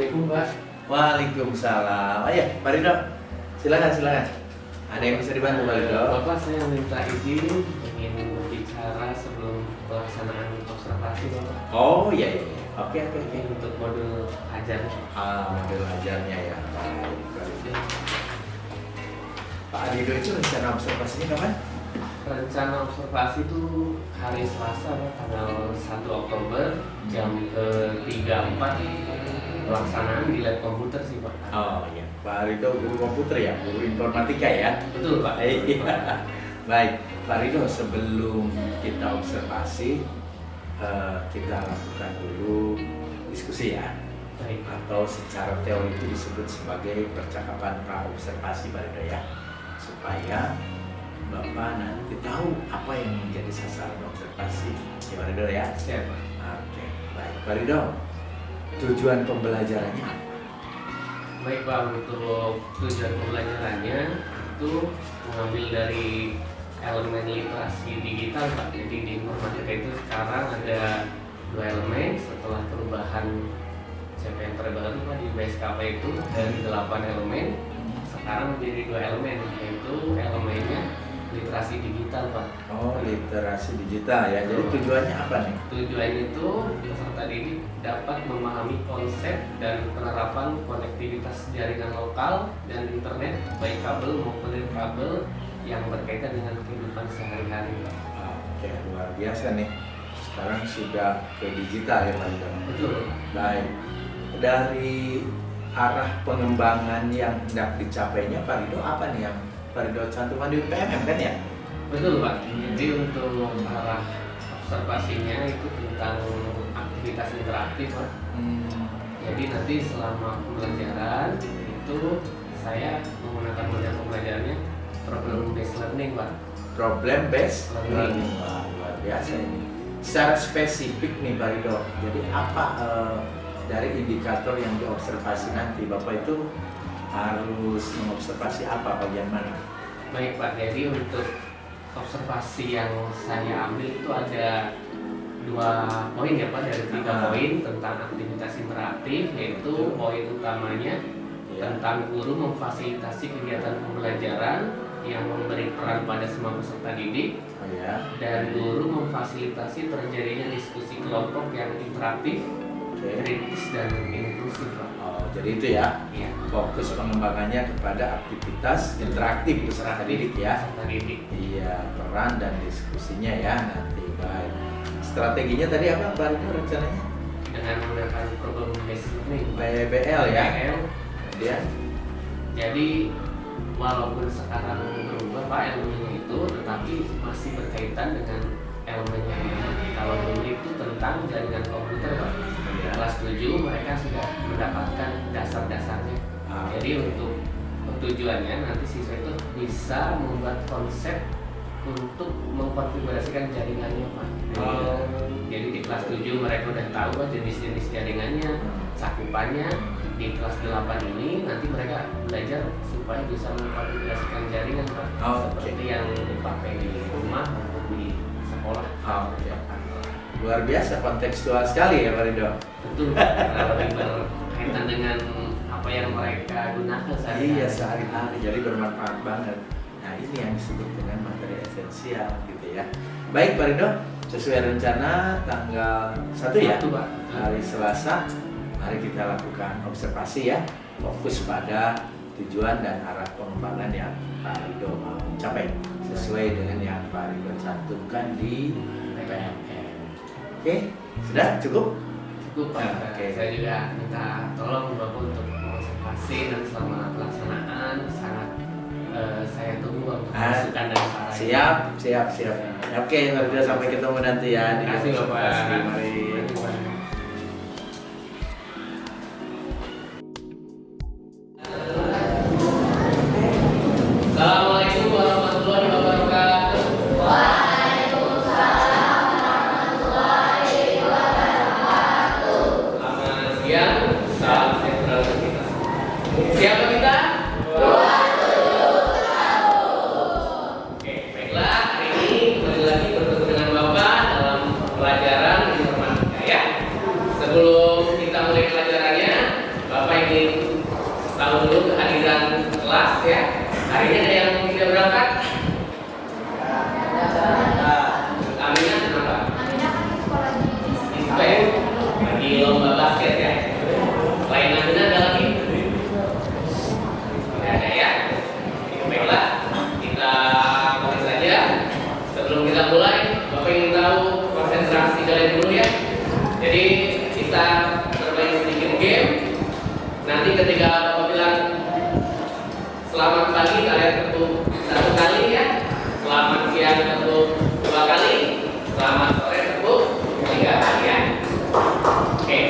Assalamualaikum Pak. Waalaikumsalam. Oh ya, Pak Ridho, silakan. Ada yang bisa dibantu Pak Ridho? Bapak, saya minta izin ingin berbicara sebelum pelaksanaan observasi Bapak. Oh iya. Oke. Ini untuk modul ajar. Model ajarnya ya. Baik, Pak Ridho. Pak Ridho itu rencana observasinya kapan? Rencana observasi itu hari Selasa Pak, tanggal 1 Oktober jam ke-3-4 pelaksanaan di lab komputer sih Pak. Oh iya, Pak Ridho guru komputer ya, guru informatika ya? Betul Pak. Iya. Baik, Pak Ridho, sebelum kita observasi, kita lakukan dulu diskusi ya. Baik. Atau secara teori itu disebut sebagai percakapan pra-observasi Pak Ridho ya, supaya Bapak nanti tahu apa yang menjadi sasaran observasi ya Pak Ridho ya. Siap Pak. Oke, baik Pak Ridho, tujuan pembelajarannya apa? Baik Pak, untuk tujuan pembelajarannya itu mengambil dari elemen literasi digital Pak. Jadi di informatika itu sekarang ada 2 elemen setelah perubahan CPM terbaru Pak di BSKP itu dari 8 elemen sekarang menjadi 2 elemen, yaitu elemennya literasi digital Pak. Oh, literasi digital ya. Jadi tujuannya apa nih? Tujuannya itu peserta didik dapat memahami konsep dan penerapan konektivitas jaringan lokal dan internet baik kabel maupun nirkabel yang berkaitan dengan kehidupan sehari-hari Pak. Oke, luar biasa nih. Sekarang sudah ke digital ya Pak Ridho. Betul. Baik. Dari arah pengembangan yang hendak dicapainya Pak Ridho apa nih yang Pak Ridho cantumkan di UPMM kan ya? Betul Pak. Jadi untuk arah observasinya itu tentang aktivitas interaktif Pak. Jadi nanti selama pembelajaran itu saya menggunakan model pembelajarannya problem based learning Pak. Problem based Learning. learning. Wah, luar biasa ini. Secara spesifik nih Pak Ridho, jadi apa dari indikator yang diobservasi nanti Bapak itu harus mengobservasi apa, bagian mana? Baik Pak, jadi untuk observasi yang saya ambil itu ada 2 poin ya Pak, dari 3 poin tentang aktivitas interaktif, yaitu poin utamanya tentang guru memfasilitasi kegiatan pembelajaran yang memberi peran pada semua peserta didik, dan guru memfasilitasi terjadinya diskusi kelompok yang interaktif, kritis dan inklusif Pak. Oh, jadi itu ya. Iya. Fokus pengembangannya kepada aktivitas interaktif peserta didik ya. Peserta didik. Iya, peran dan diskusinya ya nanti. Baik. Strateginya tadi apa Pak Ridho rencananya? Dengan menggunakan problem based learning PBL ya. PBL. Kemudian Jadi walaupun sekarang berubah Pak elemennya itu, tetapi masih berkaitan dengan elemen yang lama. Kalau dulu itu tentang jaringan komputer Pak. Di kelas 7 mereka sudah mendapatkan dasar-dasarnya. Jadi untuk tujuannya nanti siswa itu bisa membuat konsep untuk mengkonfigurasikan jaringannya Pak. Jadi di kelas 7 mereka udah tahu Pak jenis-jenis jaringannya, cakupannya. Di kelas 8 ini nanti mereka belajar supaya bisa mengkonfigurasikan jaringan Pak. Seperti yang dipakai di rumah maupun di sekolah. Luar biasa, kontekstual sekali ya Pak Ridho. Betul, karena lebih berkaitan dengan apa yang mereka gunakan sehari-hari. Iya, sehari-hari, jadi bermanfaat banget. Nah, ini yang disebut dengan materi esensial gitu ya. Baik Pak Ridho, sesuai rencana tanggal 1 ya, Pak. hari Selasa, mari kita lakukan observasi ya, fokus pada tujuan dan arah pengembangan yang Pak Ridho mau capai sesuai dengan yang Pak Ridho cantumkan di PPMM. Oke, sudah cukup? Cukup Pak. Oke. Saya juga minta tolong Bapak untuk mengobservasi dan selama pelaksanaan sangat saya tunggu untuk masukan dan saran. Siap. Oke, Pak Ridho, sampai ketemu nanti ya. Terima kasih Bapak. Mari. Assalamualaikum warahmatullahi wabarakatuh. Selamat siang, salam sejahtera untuk kita. Siapa kita? Oke, baiklah, hari ini kembali lagi bertemu dengan Bapak dalam pelajaran informatika. Hari ini ada yang tidak berangkat? Amina kenapa? Amina kan sekolah di Ispen lagi lomba basket ya. Selain Amina ada lagi? Tidak ada ya. Baiklah, kita mulai saja. Sebelum kita mulai, Bapak ingin tahu konsentrasi kalian dulu ya. Jadi kita bermain sedikit game. Nanti ketika Bapak bilang selamat pagi, kalian ketuk 1 kali ya. Selamat siang ketuk 2 kali. Selamat sore ketuk 3 kali ya. Oke,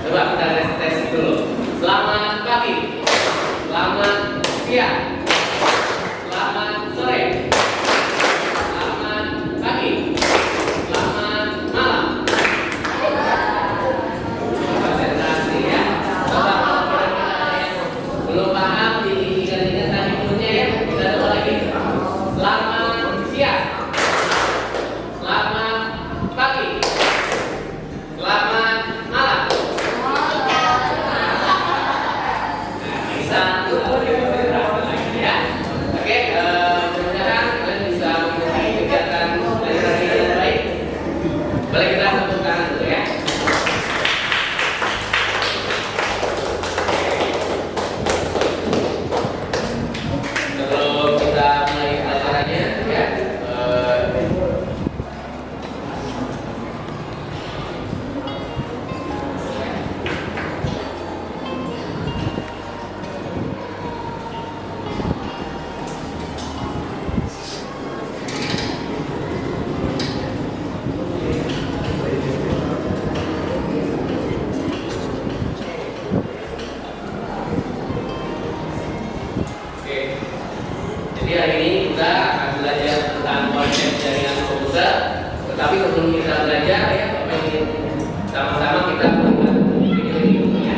coba kita tes dulu. Selamat pagi. Selamat siang. Selamat sore. Selamat pagi. Selamat malam. Konsentrasi ya. Coba kalau kira-kira ada yang belum paham, diingat-ingat tadi dulunya ya. Kita coba lagi. Selamat siang. Selamat pagi. Selamat malam. Nah, bisa konsentrasi lagi ya. Oke, mudah-mudahan kalian bisa mengikuti kegiatan belajar ini dengan baik. Boleh kita tepuk tangan dulu ya. Sebelum kita mulai pelajarannya ya, oke. Jadi hari ini kita akan belajar tentang konsep jaringan komputer. Tetapi sebelum kita belajar ya, Bapak ingin sama-sama kita melihat video ini dulu ya.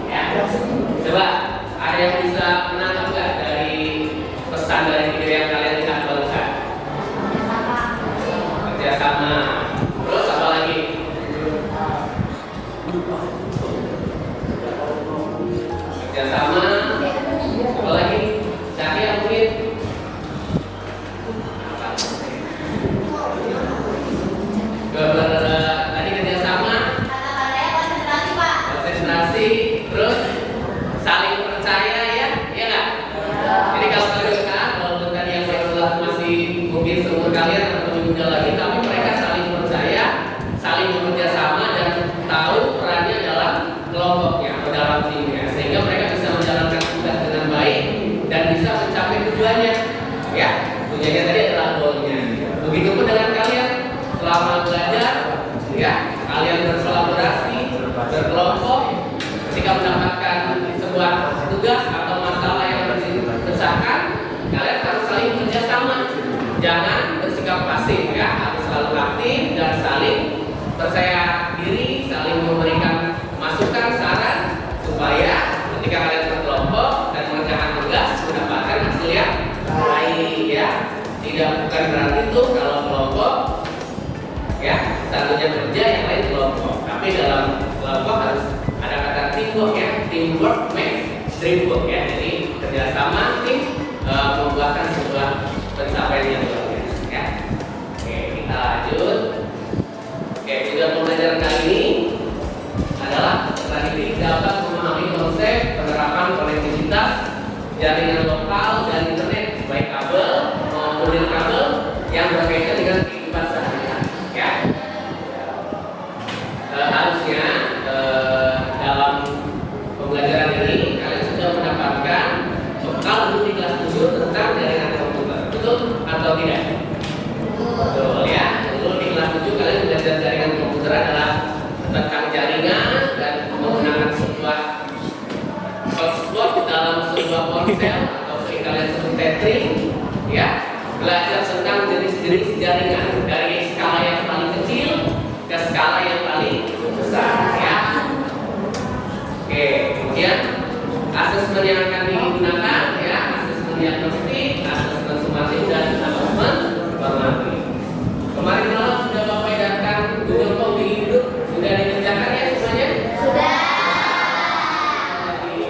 Ya. Coba ada yang bisa menangkap nggak dari pesan dari video yang kalian lihat barusan? Kerjasama. Terus apa lagi? Kerjasama. Apa lagi? Cahaya mungkin. Tadi kerjasama. Konsentrasi, terus saling percaya ya, iya nggak? Jadi kalau kalian lihat, walaupun tadi yang saya ulang masih mungkin seumur kalian atau lebih muda lagi, tapi mereka saling percaya, saling bekerja sama dan tahu perannya dalam kelompoknya atau dalam timnya, sehingga mereka bisa menjalankan tugas dengan baik dan bisa mencapai tujuannya. Ya, tujuannya tadi adalah goalnya. Begitupun dengan kalian selama belajar, ya, kalian berkolaborasi, berkelompok, ketika mendapatkan sebuah tugas atau masalah yang harus dipecahkan, kalian harus saling bekerja sama. Jangan bersikap pasif ya, harus selalu aktif dan saling percaya diri, saling memberikan masukan, saran supaya ketika kalian berkelompok dan mengerjakan tugas mendapatkan hasil yang baik ya. Tidak bukan berarti itu kalau kelompok ya satunya kerja yang lain kelompok, tapi dalam kelompok harus ada kata teamwork ya, teamwork makes dream work ya. Jadi kerjasama tim membuahkan sebuah pencapaian yang luar biasa ya. Oke, kita lanjut. Oke, tujuan pembelajaran kali ini adalah tadi dapat memahami konsep penerapan konektivitas jaringan lokal dan internet baik kabel maupun nirkabel yang berkaitan dengan kehidupan sehari-hari ya. Harusnya dalam pembelajaran ini kalian sudah mendapatkan bekal dulu di kelas 7 tentang jaringan komputer, betul atau tidak? jenis jaringan dari skala yang paling kecil ke skala yang paling besar ya. Oke, kemudian asesmen yang akan digunakan ya, asesmen diagnostik, asesmen sumatif dan asesmen formatif. Kemarin malam sudah Bapak edarkan Google Form di hidup, sudah dikerjakan ya semuanya? Sudah. Di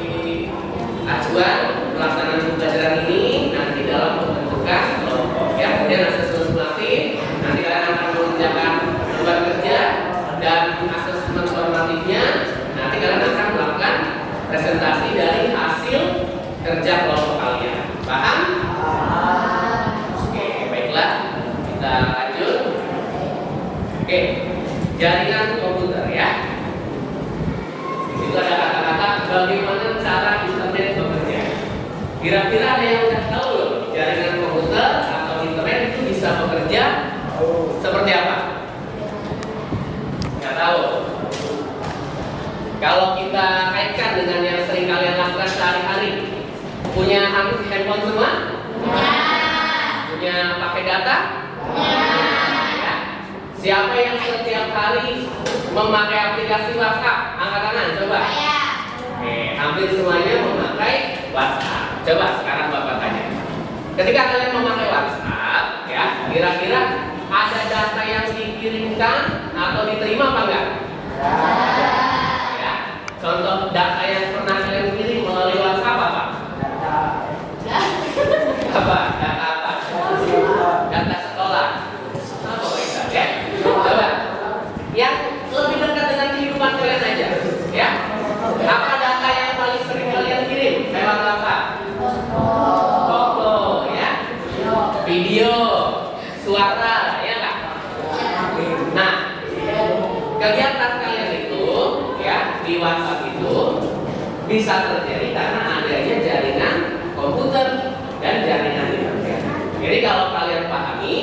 acuan pelaksanaan pembelajaran ini nanti dalam pembentukan kelompok ya. Kemudian asesmen sumatif, nanti kalian akan mengerjakan beban kerja, dan asesmen formatifnya nanti kalian akan melakukan presentasi dari hasil kerja kelompok kalian. Paham? Oke, baiklah, kita lanjut. Oke, jaringan komputer ya. Di situ ada kata-kata bagaimana cara internet bekerja. Kira-kira ada yang udah tahu loh jaringan komputer atau internet itu bisa bekerja seperti apa? Nggak tahu. Kalau kita kaitkan dengan yang sering kalian lakukan sehari-hari, punya handphone semua? Punya pakai data? Ya. Siapa yang setiap hari memakai aplikasi WhatsApp? Angkat tangan, coba. Oke, hampir semuanya memakai WhatsApp. Coba sekarang Bapak tanya. Ketika kalian memakai WhatsApp, ya, kira-kira ada data yang dikirimkan atau diterima apa enggak? Ya. Contoh data yang pernah kalian kirim melalui WhatsApp apa? Apa? Data apa? Data sekolah. Apa mereka? Ya. Coba. Yang lebih dekat dengan kehidupan kalian aja, ya. Apa data yang paling sering kalian kirim lewat WhatsApp? Foto, ya. Video, suara, ya enggak? Nah, kegiatan kalian itu, ya, di WhatsApp itu bisa terjadi karena adanya jaringan komputer dan jaringan internet. Jadi kalau kalian pahami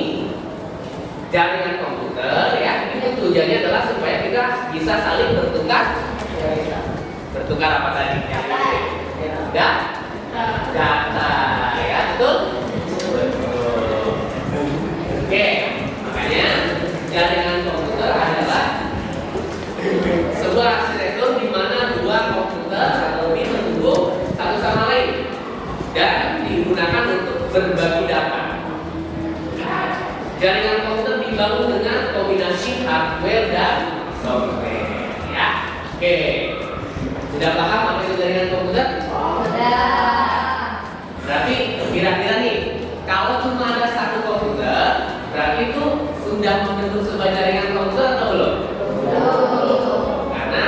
jaringan komputer, ya, itu tujuannya adalah supaya kita bisa saling bertukar apa tadi? Data, ya, betul? Oke, makanya jaringan komputer adalah sebuah arsitektur di mana dua komputer atau lebih terhubung satu sama lain dan digunakan untuk berbagi data. Jaringan komputer dibangun dengan kombinasi hardware dan software. Ya, oke. Sudah paham apa itu jaringan komputer? Berarti kira-kira nih, kalau cuma ada satu komputer, berarti itu sudah membentuk sebuah jaringan komputer atau belum? Karena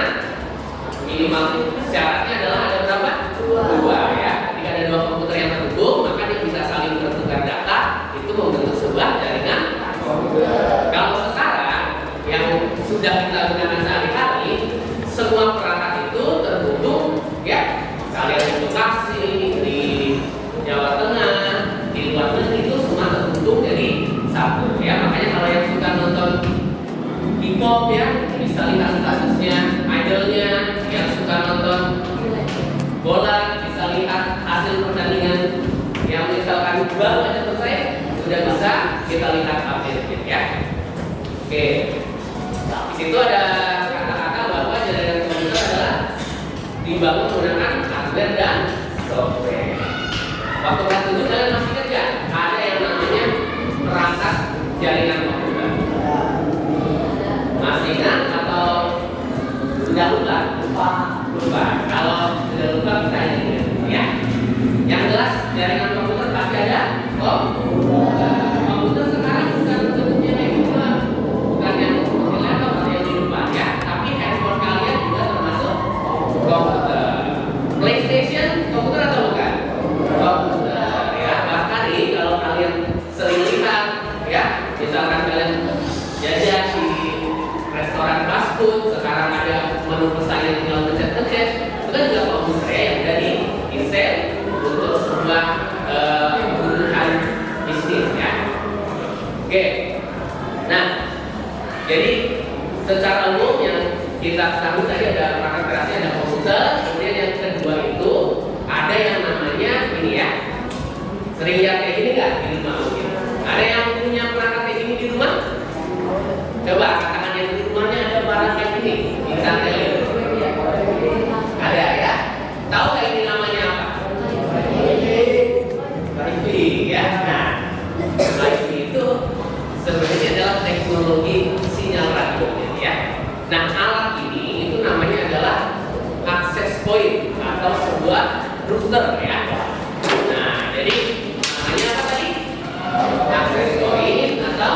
minimal syaratnya adalah ada berapa? Dua, ya. Ketika ada dua komputer yang terhubung, maka dia bisa saling bertukar data, itu membentuk sebuah jaringan komputer. Kalau sekarang yang sudah kita gunakan sehari-hari, semua perangkat itu terhubung, ya. Kalian di Bekasi, di Jawa Tengah, di luar negeri itu semua terhubung jadi satu, ya. Makanya kalau yang suka nonton K-pop, ya, bisa lihat statusnya idolnya. Yang suka nonton bola bisa lihat hasil pertandingan yang misalkan baru aja selesai, sudah bisa kita lihat update, ya. Oke, di situ ada kata-kata bahwa jaringan komputer adalah dibangun menggunakan hardware dan software. Waktu kelas 7 kalian masih kerja, ada yang namanya perangkat jaringan komputer. Masih ingat atau sudah lupa? Lupa. Kalau sudah lupa kita ingat, ya. Yang jelas jaringan komputer pasti ada komputer. Komputer sekarang bukan bentuknya kayak gitu, bukan yang seperti laptop atau yang di rumah, ya. Tapi handphone kalian juga termasuk komputer. PlayStation komputer atau bukan? Komputer, ya. Bahkan nih kalau kalian sering lihat, ya, misalkan kalian jajan di restoran fast food, sekarang ada menu pesan yang tinggal pencet-pencet, itu kan juga komputer yang udah di-install untuk sebuah kebutuhan bisnis, ya. Oke, nah, jadi secara umum yang kita ketahui tadi ada perangkat kerasnya, ada komputer. Kemudian yang kedua itu ada yang namanya ini, ya, sering lihat kayak gini nggak di rumah mungkin? Ada yang punya perangkat Sebenarnya ini adalah teknologi sinyal radio ya. Nah, alat ini itu namanya adalah access point atau sebuah router ya. Nah, jadi namanya apa tadi? Access point atau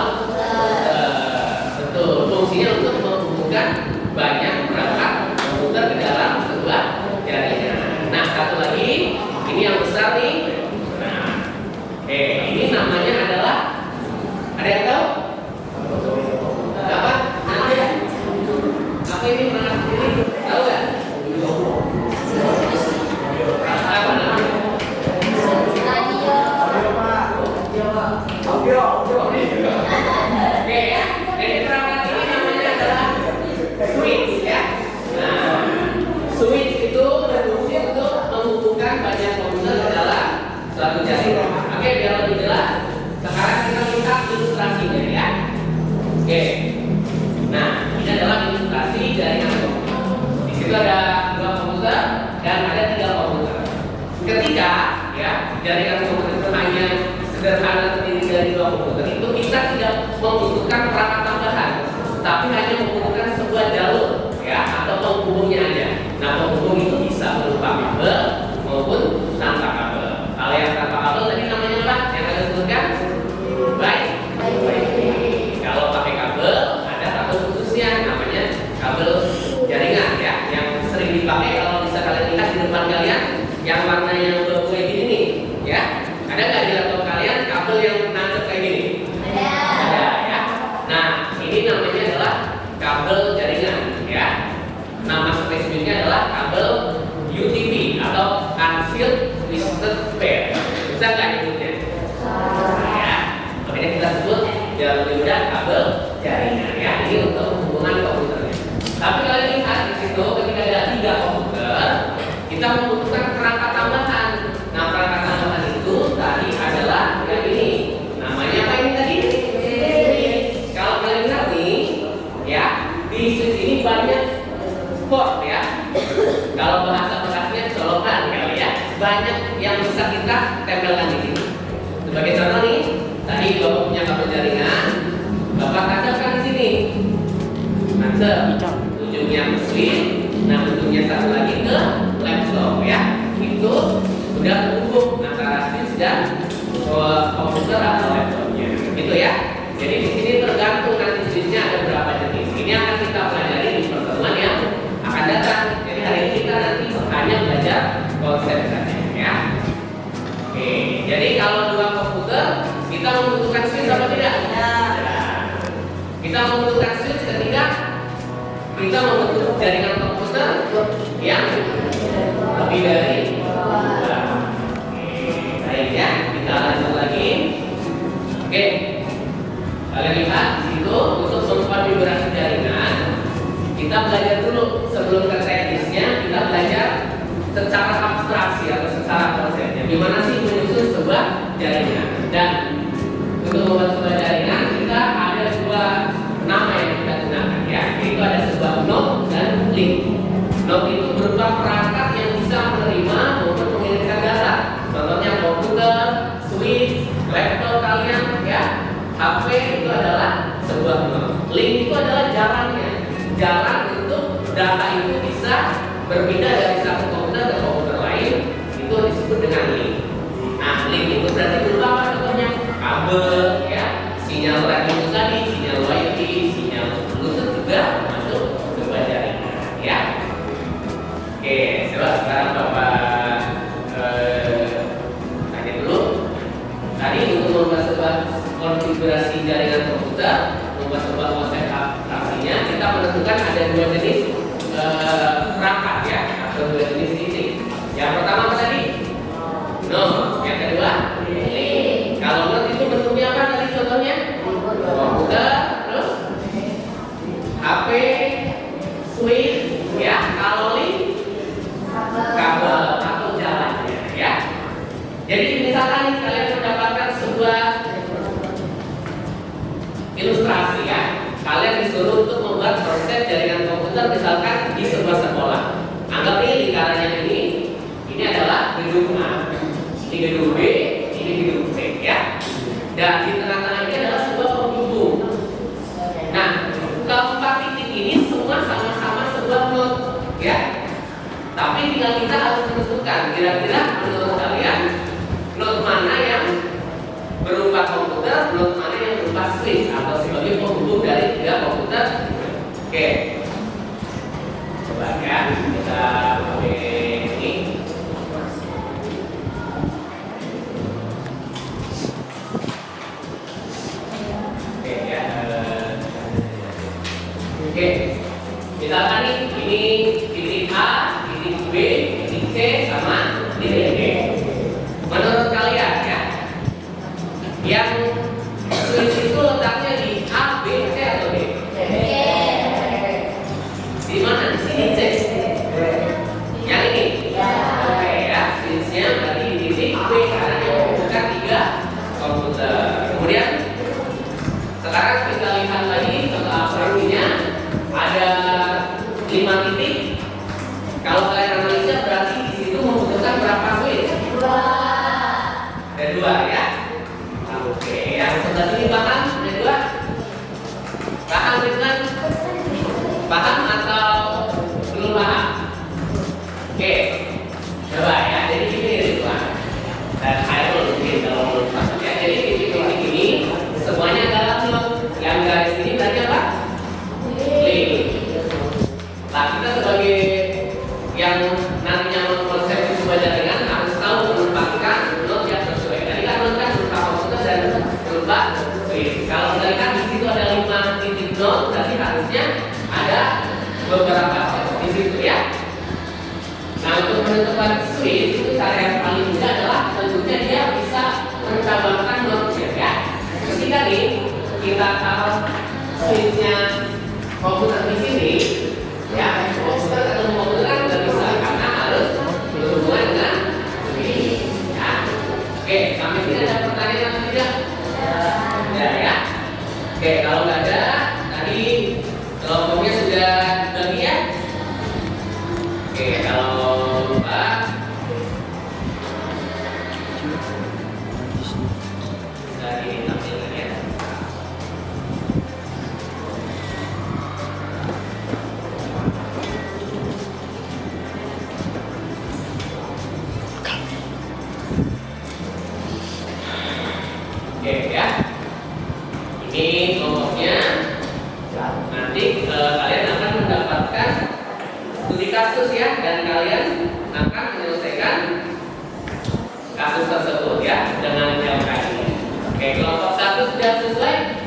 betul, fungsinya untuk menghubungkan banyak perangkat komputer ke dalam sebuah jaringan. Nah, satu lagi, ini yang besar nih. Nah, ini namanya adalah, ada yang tahu? Apa? Nanti apa ini perangkat sendiri? Tahu nggak? Apa namanya? Oke ya. Jadi perangkat ini namanya adalah switch ya. Nah, switch itu berfungsi untuk menghubungkan banyak komputer ke dalam suatu jaringan. Oke, biar lebih jelas, sekarang kita lihat ilustrasinya ya. Oke. Nah, ini adalah ilustrasi jaringan komputer. Di situ ada 2 komputer dan ada 3 komputer. Ketika ya jaringan komputer itu hanya sederhana terdiri dari 2 komputer, itu kita tidak membutuhkan perangkat tambahan, tapi hanya membutuhkan sebuah jalur ya atau penghubungnya aja. Nah, penghubung itu bisa berupa kabel maupun tanpa kabel. Kalau yang tanpa kabel tadi namanya apa? Yang ada sebutkan? Baik. Kalau pakai kabel ada kabel khususnya namanya kabel jaringan ya, yang sering dipakai kalau bisa kalian lihat di depan kalian yang warnanya berwarna kayak gini nih ya. Ada nggak di laptop kalian kabel yang nancep kayak gini? Ada ya. Nah, ini namanya adalah kabel jaringan ya. Nama spesifiknya adalah kabel UTP atau Unfilled Twisted Pair. Bisa nggak nyebutnya? Nah, ya. Makanya kita sebut yang lebih mudah kabel jaringan ya. Ini untuk hubungan komputernya. Tapi kalian lihat di situ ketika ada 3 komputer, kita membutuhkan perangkat tambahan. Nah, perangkat tambahan itu tadi adalah yang ini. Namanya apa ini tadi? Kalau kalian lihat nih, ya di switch ini banyak port ya. Kalau bahasa bekasnya colokan kali ya. Banyak yang bisa kita tempelkan di sini. Sebagai contoh nih, tadi Bapak punya kabel jaringan, Bapak tancapkan di sini. Tancap. Ujungnya ke switch, nah ujungnya satu lagi ke laptop ya. Itu sudah terhubung antara switch dan komputer atau laptopnya. Gitu ya. Jadi di sini tergantung nanti switchnya ada berapa jenis. Ini akan kita pelajari di pertemuan yang akan datang. Jadi hari ini kita nanti hanya belajar konsep saja ya. Oke, jadi kalau 2 komputer kita membutuhkan switch apa tidak? Ya. Kita membutuhkan switch ketika kita membentuk jaringan komputer yang lebih dari 2. Baik ya, kita lanjut lagi. Oke, kalian lihat di situ untuk mengkonfigurasi jaringan, kita belajar dulu sebelum ke teknisnya. Kita belajar secara abstraksi atau secara konsepnya. Gimana sih menyusun sebuah jaringan? Dan untuk membuat sebuah jaringan kita ada 2 nama yang kita gunakan ya. Yaitu ada sebuah node dan link. Node itu berupa perangkat yang bisa menerima maupun mengirimkan data. Contohnya komputer, switch, laptop kalian ya. HP itu adalah sebuah node. Link itu adalah jalannya. Jalan untuk data itu bisa berpindah dari satu komputer ke komputer lain, itu disebut dengan link. Nah, link itu berarti berupa apa contohnya? Kabel ya, sinyal radio itu tadi, sinyal wifi, sinyal bluetooth juga masuk sebuah jaringan ya. Oke, coba sekarang Bapak tanya dulu. Tadi untuk membuat sebuah konfigurasi jaringan komputer, membuat sebuah konsep abstraksinya, kita menentukan ada 2 jenis perangkat ya, atau 2 jenis titik. Yang pertama apa tadi? Node. Yang kedua? Link. Kalau node itu bentuknya apa tadi contohnya? Komputer, terus HP, switch, ya. Kalau link, kabel atau jalannya, ya. Jadi misalkan kalian mendapatkan sebuah ilustrasi ya, kalian disuruh untuk membuat konsep jaringan komputer misalkan di sebuah sekolah. Anggap ini lingkarannya ini adalah gedung A, ini gedung B, ini gedung C ya. Dan di tengah-tengah ini adalah sebuah penghubung. atau sebagai penghubung dari tiga komputer. Oke, coba ya kita pakai ini. Oke ya. Oke, misalkan nih ini titik A, titik B, titik C sama titik D. Menurut kalian ya, yang switch itu letaknya di A, B, C atau D? Di mana? Di sini C. Yang ini? Oke ya, switchnya berarti di titik B karena dia menghubungkan tiga komputer. Kemudian sekarang kita lihat lagi tata operasinya. Ada 5 titik. Kalau kalian analisa berarti di situ membutuhkan berapa switch? Ada 2 ya. Oke, yang sebelah sini paham? Ada 2. Paham Rizwan? Paham atau belum paham? Oke, coba ya. Jadi ini Rizwan dan Khairul mungkin kalau belum paham ya. Jadi titik-titik ini semuanya adalah node. Yang garis ini berarti apa? Nah, kita sebagai yang nantinya mengkonsepsi sebuah jaringan harus tahu menempatkan node yang sesuai. Tadi kan node kan berupa komputer dan berupa switch. Kalau tadi kan di situ ada 5 titik node, berarti harusnya ada beberapa switch di situ ya. Nah, untuk menentukan switch itu cara yang paling mudah adalah tentunya dia bisa mencabangkan node ya. Ketika nih kita taruh switchnya komputer di sini, ya komputer atau komputer kan nggak bisa karena harus berhubungan dengan switch. Ya. Oke, sampai sini ada pertanyaan atau tidak? Ada ya. Oke, kalau nggak ada, tadi kelompoknya sudah dibagi ya. Oke, kalau lupa, bisa ditampilkan ya. Oke ya, ini kelompoknya. Nanti kalian akan mendapatkan studi kasus ya, dan kalian akan menyelesaikan kasus tersebut ya dengan LKI. Oke, kelompok 1 sudah sesuai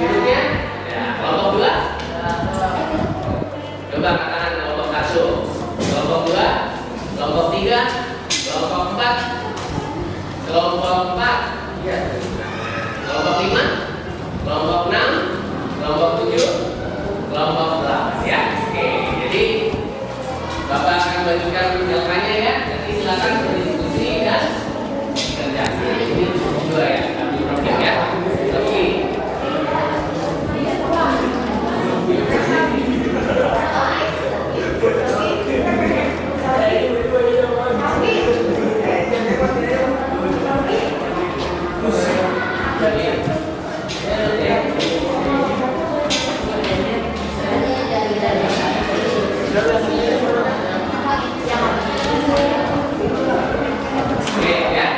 duduknya. Ya, kelompok 2. Coba katakan kelompok 1, kelompok 2, kelompok 3, kelompok 4, kelompok 4. Ya. Kelompok 5, kelompok 6, kelompok 7, kelompok 8 ya. Oke, jadi Bapak akan bagikan jawabannya ya. Nanti silakan berdiskusi dan kerjakan. Ini 2 ya, kami problem ya. Oke. Oke ya,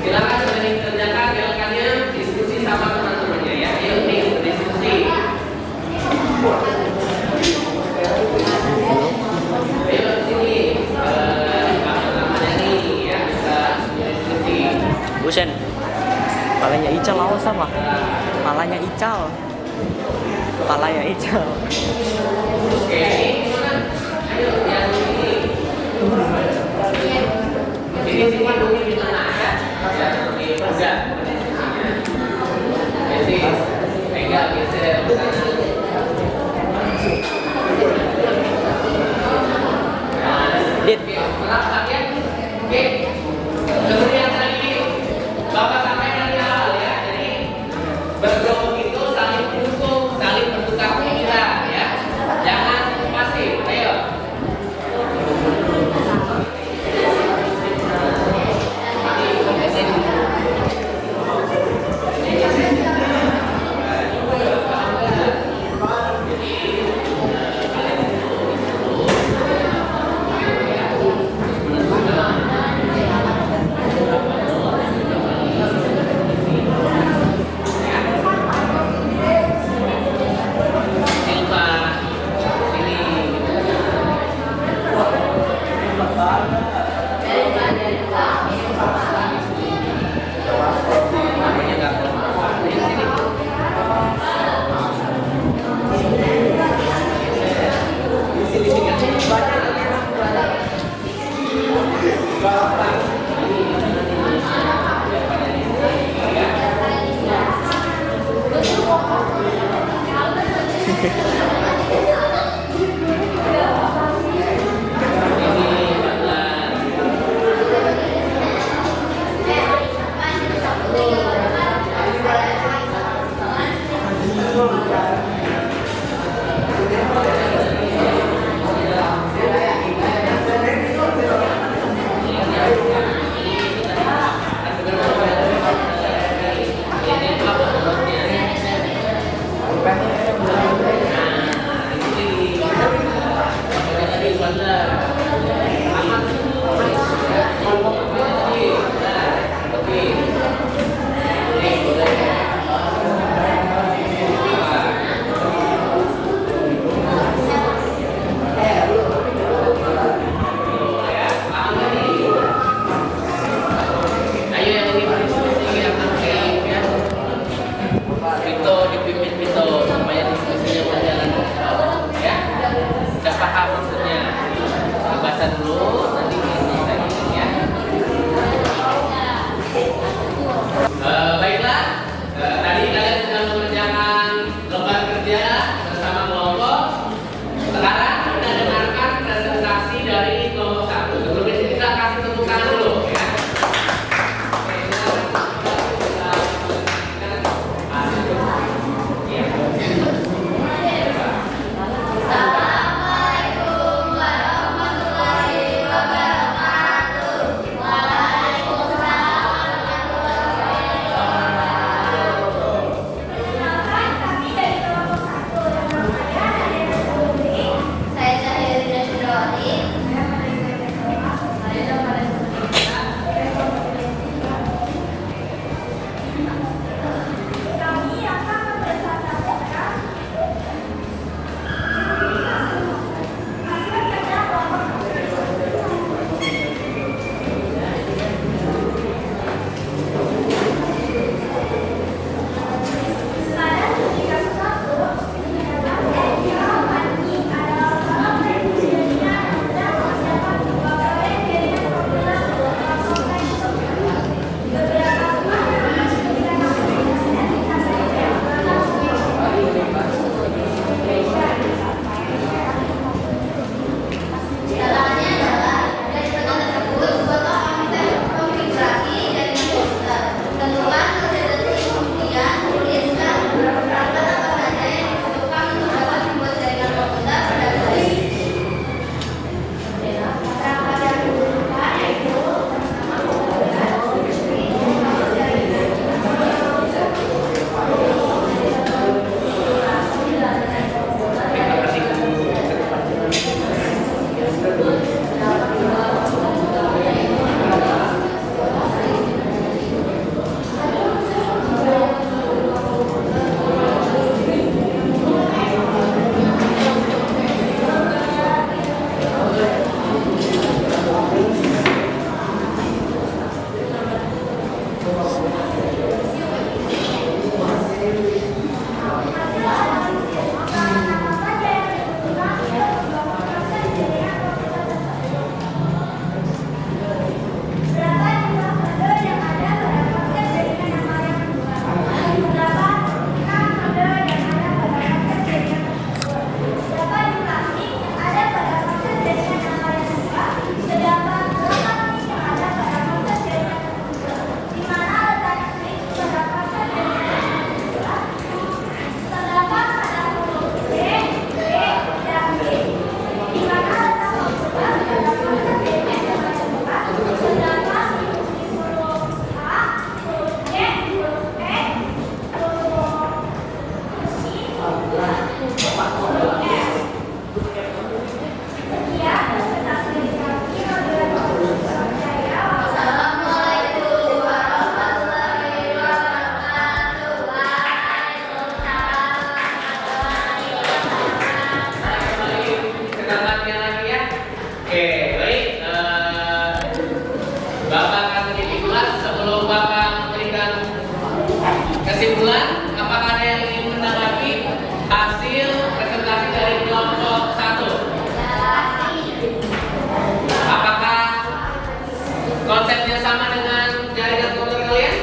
silakan sudah dikerjakan, dilakukannya diskusi sama teman-temannya ya. Yuk nih diskusi. Ayo sini, apa namanya nih ya, bisa diskusi. Busen, palanya Ical lawan sama. Palanya Ical. Palanya Ical. Oke, ini gimana? Ayo yang ini. Ini simpan dulu di tengah ya. Ya, di pegang. Jadi pegang geser ke sana. Dit. Merapat ya. Oke. Kemudian tadi Bapak sampaikan di awal ya. Jadi bergerak itu saling mendukung, saling bertukar pikiran ya. Jangan pasif. Ayo. Kesimpulan, apakah ada yang ingin menanggapi hasil presentasi dari kelompok 1? Apakah konsepnya sama dengan jaringan komputer kalian?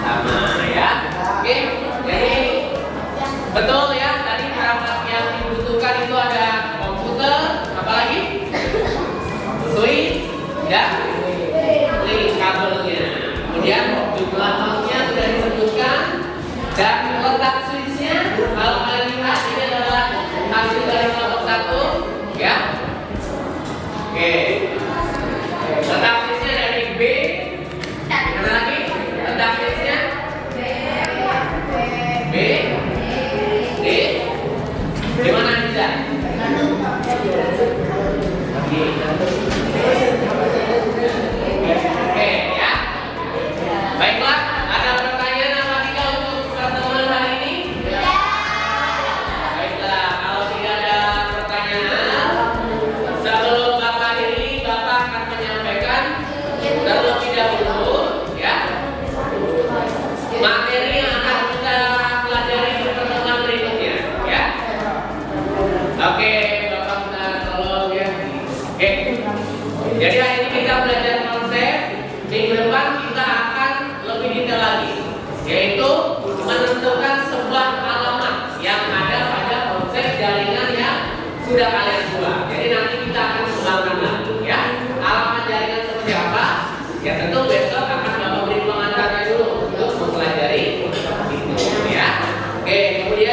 Sama ya. Oke, jadi betul ya tadi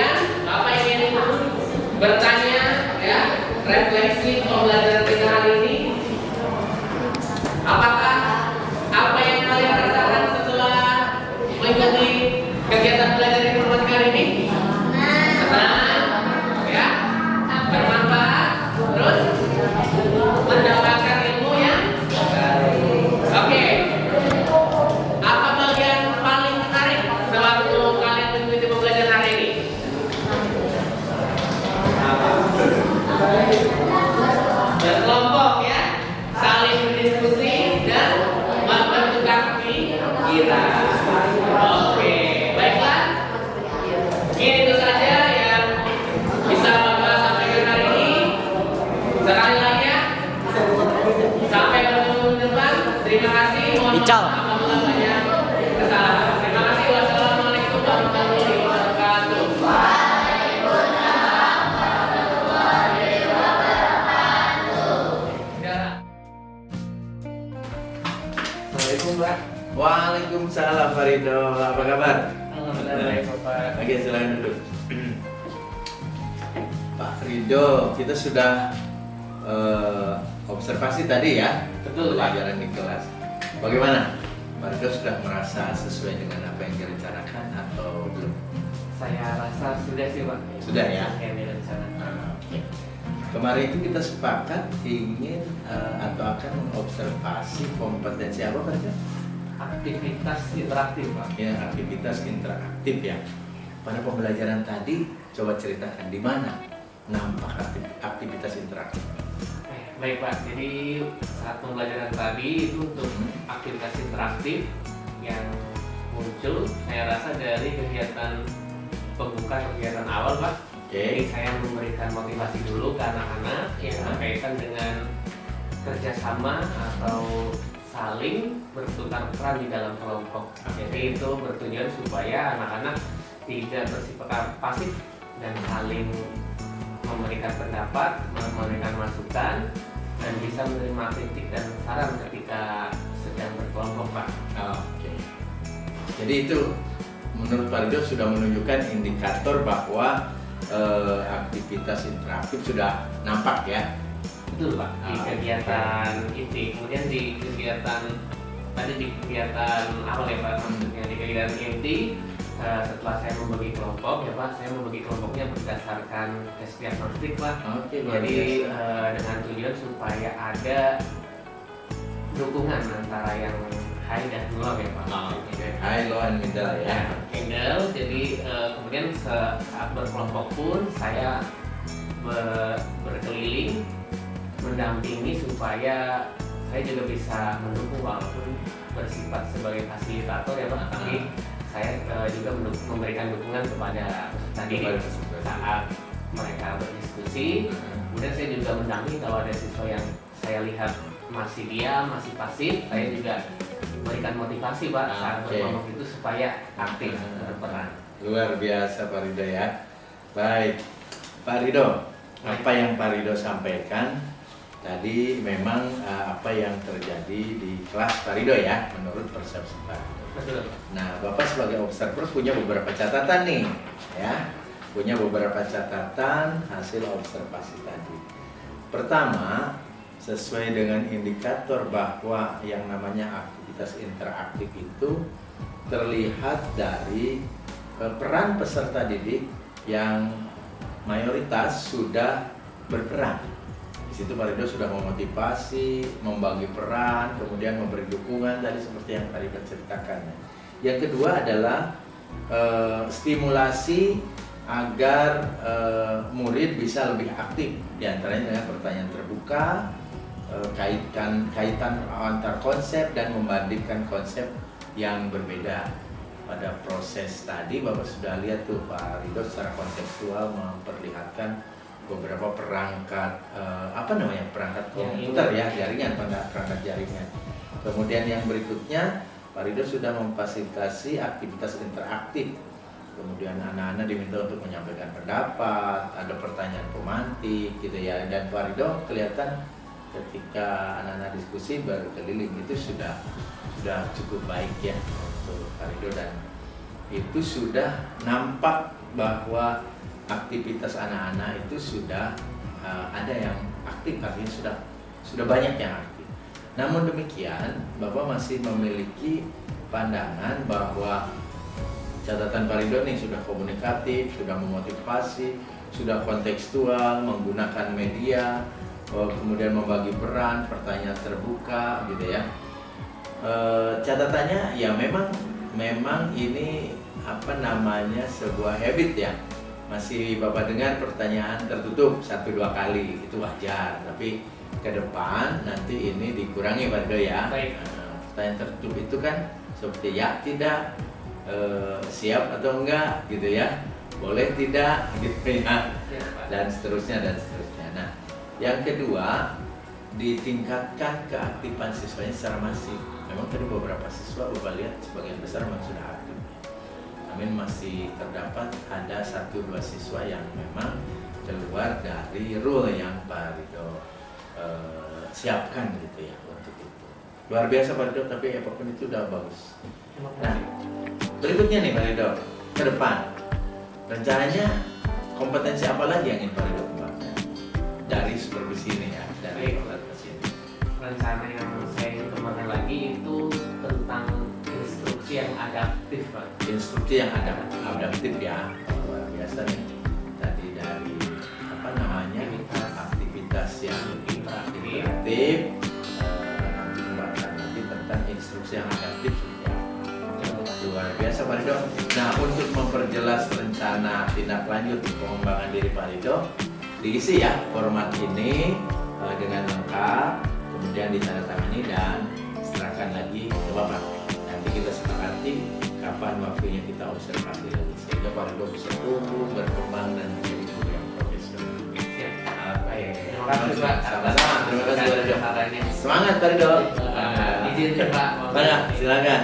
Kemudian Bapak ingin bertanya ya, refleksi pembelajaran kita hari ini. Apakah apa yang kalian rasakan setelah mengikuti kegiatan belajar informatika hari ini? Senang, ya, bermanfaat, terus mendapatkan ilmu yang baik. Oke. Apa bagian paling menarik sewaktu kalian mengikuti pembelajaran hari ini? Berkelompok ya, saling berdiskusi dan mempertukar pikiran. Oke, baiklah. Mungkin itu saja yang bisa Bapak sampaikan hari ini. Sekali lagi ya, sampai bertemu di depan. Terima kasih. Mohon Ical. maaf apabila banyak kesalahan. Terima kasih. Wassalamualaikum warahmatullahi wabarakatuh. Assalamualaikum Pak. Waalaikumsalam Farido, apa kabar? Alhamdulillah baik Bapak. Oke, silakan duduk. Pak Rido, kita sudah observasi tadi ya, Betul, Pak. pelajaran di kelas. Bagaimana? Pak Rido sudah merasa sesuai dengan apa yang direncanakan atau belum? Saya rasa sudah sih Pak. Sudah ya? Yang direncanakan. Oke. Kemarin itu kita sepakat ingin atau akan mengobservasi kompetensi apa Pak Rido? Aktivitas interaktif Pak. Ya, aktivitas interaktif ya. Pada pembelajaran tadi, coba ceritakan di mana nampak aktivitas interaktif. Baik Pak, jadi saat pembelajaran tadi itu untuk aktivitas interaktif yang muncul saya rasa dari kegiatan pembuka kegiatan awal Pak. Oke. Jadi saya memberikan motivasi dulu ke anak-anak yang berkaitan dengan kerjasama atau saling bertukar peran di dalam kelompok. Jadi itu bertujuan supaya anak-anak tidak bersifat pasif dan saling memberikan pendapat, memberikan masukan, dan bisa menerima kritik dan saran ketika sedang berkelompok Pak. Oke. Jadi itu menurut Pak Rido sudah menunjukkan indikator bahwa aktivitas interaktif sudah nampak ya. Betul Pak, di kegiatan inti. Kemudian di kegiatan tadi di kegiatan awal ya Pak, maksudnya di kegiatan inti setelah saya membagi kelompok ya Pak, saya membagi kelompoknya berdasarkan tes diagnostik Pak. Oke, luar Jadi biasa. dengan tujuan supaya ada dukungan antara yang high dan low ya Pak. High, low, and middle ya. Ya, handle. Jadi kemudian saat berkelompok pun saya berkeliling mendampingi supaya saya juga bisa mendukung walaupun bersifat sebagai fasilitator ya Pak, tapi saya juga memberikan dukungan kepada peserta didik saat mereka berdiskusi. Kemudian saya juga mendampingi kalau ada siswa yang saya lihat masih diam, masih pasif, saya juga memberikan motivasi Pak saat berkelompok itu supaya aktif berperan. Luar biasa Pak Rido ya. Baik, Pak Rido, apa yang Pak Rido sampaikan tadi memang apa yang terjadi di kelas Pak Rido ya, menurut persepsi Pak Rido. Betul. Nah, Bapak sebagai observer punya beberapa catatan nih, ya, punya beberapa catatan hasil observasi tadi. Pertama, sesuai dengan indikator bahwa yang namanya aktivitas interaktif itu terlihat dari peran peserta didik yang mayoritas sudah berperan. Di situ Pak Rido sudah memotivasi, membagi peran, kemudian memberi dukungan tadi seperti yang tadi ceritakan. Yang kedua adalah stimulasi agar murid bisa lebih aktif, diantaranya dengan pertanyaan terbuka, kaitan antar konsep dan membandingkan konsep yang berbeda. Pada proses tadi Bapak sudah lihat tuh Pak Rido secara konseptual memperlihatkan beberapa perangkat perangkat komputer ya, jaringan, perangkat jaringan. Kemudian yang berikutnya Pak Rido sudah memfasilitasi aktivitas interaktif. Kemudian anak-anak diminta untuk menyampaikan pendapat, ada pertanyaan pemantik gitu ya. Dan Pak Rido kelihatan ketika anak-anak diskusi berkeliling itu sudah cukup baik ya untuk Pak Rido, dan itu sudah nampak bahwa aktivitas anak-anak itu sudah ada yang aktif, artinya sudah banyak yang aktif. Namun demikian, Bapak masih memiliki pandangan bahwa catatan Pak Ridho nih sudah komunikatif, sudah memotivasi, sudah kontekstual, menggunakan media, kemudian membagi peran, pertanyaan terbuka, gitu ya. Catatannya ya memang ini sebuah habit ya. Masih Bapak dengar pertanyaan tertutup 1-2 kali, itu wajar. Tapi ke depan nanti ini dikurangi Pak Ridho ya. Pertanyaan tertutup itu kan seperti ya, tidak, siap atau enggak gitu ya, boleh tidak gitu ya, dan seterusnya. Nah, yang kedua, ditingkatkan keaktifan siswanya secara masif. Memang tadi beberapa siswa Bapak lihat sebagian besar memang sudah aktif. Namun masih terdapat ada 1-2 siswa yang memang keluar dari rule yang Pak Ridho siapkan gitu ya untuk itu. Luar biasa Pak Ridho, tapi apapun itu udah bagus. Nah, berikutnya nih Pak Ridho, ke depan rencananya kompetensi apa lagi yang ingin Pak Ridho kembangkan dari supervisi ini ya, dari evaluasi ini? Rencana yang saya ingin kembangkan lagi itu tentang instruksi yang adaptif, Pak. Instruksi yang adaptif ya, luar biasa nih. Tadi dari aktivitas yang interaktif, nanti kembangkan lagi tentang instruksi yang adaptif ya. Luar biasa Pak Ridho. Nah, untuk memperjelas rencana tindak lanjut pengembangan diri Pak Ridho, diisi ya format ini dengan lengkap, kemudian ditandatangani dan serahkan lagi ke Bapak. Nanti kita sepakati kapan waktunya kita observasi lagi sehingga Pak Ridho bisa tumbuh, berkembang dan menjadi guru yang profesional. Terima kasih Pak. Sama-sama. Terima kasih Pak Ridho. Sarannya. Semangat Pak Ridho. Izin Pak. Silakan.